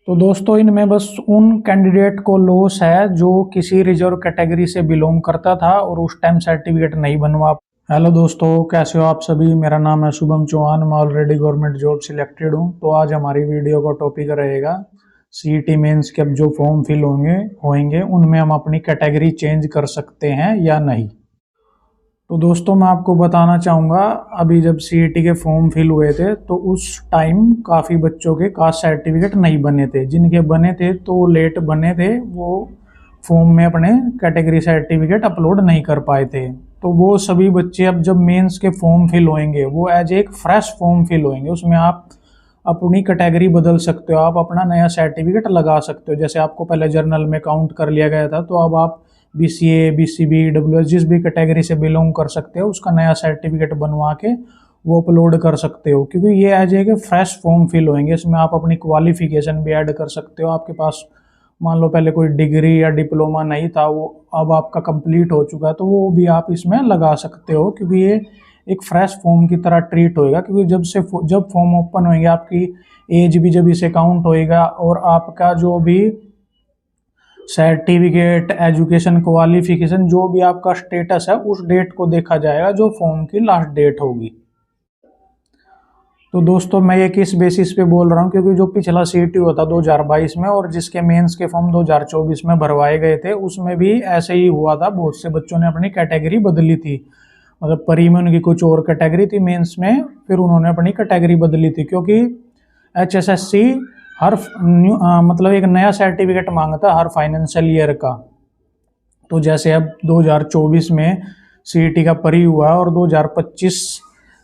तो दोस्तों इनमें बस उन कैंडिडेट को लॉस है जो किसी रिजर्व कैटेगरी से बिलोंग करता था और उस टाइम सर्टिफिकेट नहीं बनवा। हेलो दोस्तों, कैसे हो आप सभी। मेरा नाम है शुभम चौहान, मैं ऑलरेडी गवर्नमेंट जॉब सिलेक्टेड हूं। तो आज हमारी वीडियो का टॉपिक रहेगा सीईटी मेंस के अब जो फॉर्म फिल होंगे उनमें हम अपनी कैटेगरी चेंज कर सकते हैं या नहीं। तो दोस्तों मैं आपको बताना चाहूँगा, अभी जब सीईटी के फॉर्म फिल हुए थे तो उस टाइम काफ़ी बच्चों के कास्ट सर्टिफिकेट नहीं बने थे। जिनके बने थे तो लेट बने थे, वो फॉर्म में अपने कैटेगरी सर्टिफिकेट अपलोड नहीं कर पाए थे। तो वो सभी बच्चे अब जब मेंस के फॉर्म फिल होंगे वो एज एक फ्रेश फॉर्म फिल होंगे, उसमें आप अपनी कैटेगरी बदल सकते हो, आप अपना नया सर्टिफिकेट लगा सकते हो। जैसे आपको पहले जर्नल में काउंट कर लिया गया था, तो अब आप बीसीए, बीसीबी, डब्ल्यूएस जिस भी कैटेगरी से बिलोंग कर सकते हो उसका नया सर्टिफिकेट बनवा के वो अपलोड कर सकते हो, क्योंकि ये as a fresh form fill होंगे। इसमें आप अपनी क्वालिफिकेशन भी ऐड कर सकते हो। आपके पास मान लो पहले कोई डिग्री या डिप्लोमा नहीं था, वो अब आपका कंप्लीट हो चुका है, तो वो भी आप इसमें लगा सकते हो, क्योंकि ये एक फ्रेश फॉर्म की तरह ट्रीट होएगा। क्योंकि जब फॉर्म ओपन होएंगे आपकी एज भी जब इसे काउंट होएगा और आपका जो भी सर्टिफिकेट, एजुकेशन क्वालिफिकेशन, जो भी आपका स्टेटस है उस डेट को देखा जाएगा जो फॉर्म की लास्ट डेट होगी। तो दोस्तों मैं ये किस बेसिस पे बोल रहा हूँ, क्योंकि जो पिछला सीईटी हुआ था 2022 में और जिसके मेंस के फॉर्म 2024 में भरवाए गए थे, उसमें भी ऐसे ही हुआ था। बहुत से बच्चों ने अपनी कैटेगरी बदली थी, मतलब परी में उनकी कुछ और कैटेगरी थी, मेंस में फिर उन्होंने अपनी कैटेगरी बदली थी। क्योंकि HSSC मतलब एक नया सर्टिफिकेट मांगता है हर फाइनेंशियल ईयर का। तो जैसे अब 2024 में सीईटी का परी हुआ और 2025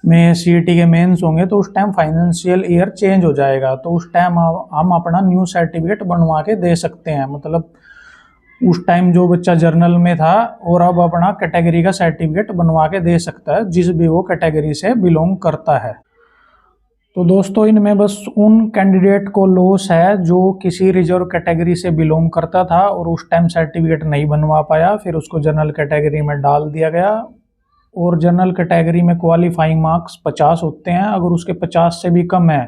में सीईटी के मेंस होंगे, तो उस टाइम फाइनेंशियल ईयर चेंज हो जाएगा। तो उस टाइम हम अपना न्यू सर्टिफिकेट बनवा के दे सकते हैं। मतलब उस टाइम जो बच्चा जर्नल में था और अब अपना कैटेगरी का सर्टिफिकेट बनवा के दे सकता है, जिस भी वो कैटेगरी से बिलोंग करता है। तो दोस्तों इनमें बस उन कैंडिडेट को लॉस है जो किसी रिजर्व कैटेगरी से बिलोंग करता था और उस टाइम सर्टिफिकेट नहीं बनवा पाया, फिर उसको जनरल कैटेगरी में डाल दिया गया। और जनरल कैटेगरी में क्वालिफाइंग मार्क्स 50 होते हैं, अगर उसके 50 से भी कम है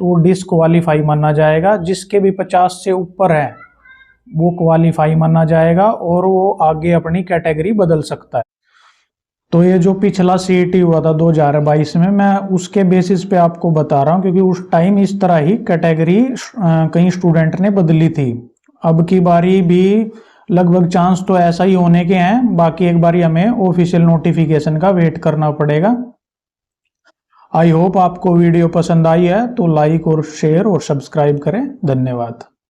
तो वो डिसक्वालीफाई माना जाएगा। जिसके भी 50 से ऊपर है वो क्वालिफाई माना जाएगा और वो आगे अपनी कैटेगरी बदल सकता है। तो ये जो पिछला सीईटी हुआ था 2022 में, मैं उसके बेसिस पे आपको बता रहा हूँ, क्योंकि उस टाइम इस तरह ही कैटेगरी कई स्टूडेंट ने बदली थी। अब की बारी भी लगभग चांस तो ऐसा ही होने के हैं, बाकी एक बारी हमें ऑफिशियल नोटिफिकेशन का वेट करना पड़ेगा। आई होप आपको वीडियो पसंद आई है तो लाइक और शेयर और सब्सक्राइब करें। धन्यवाद।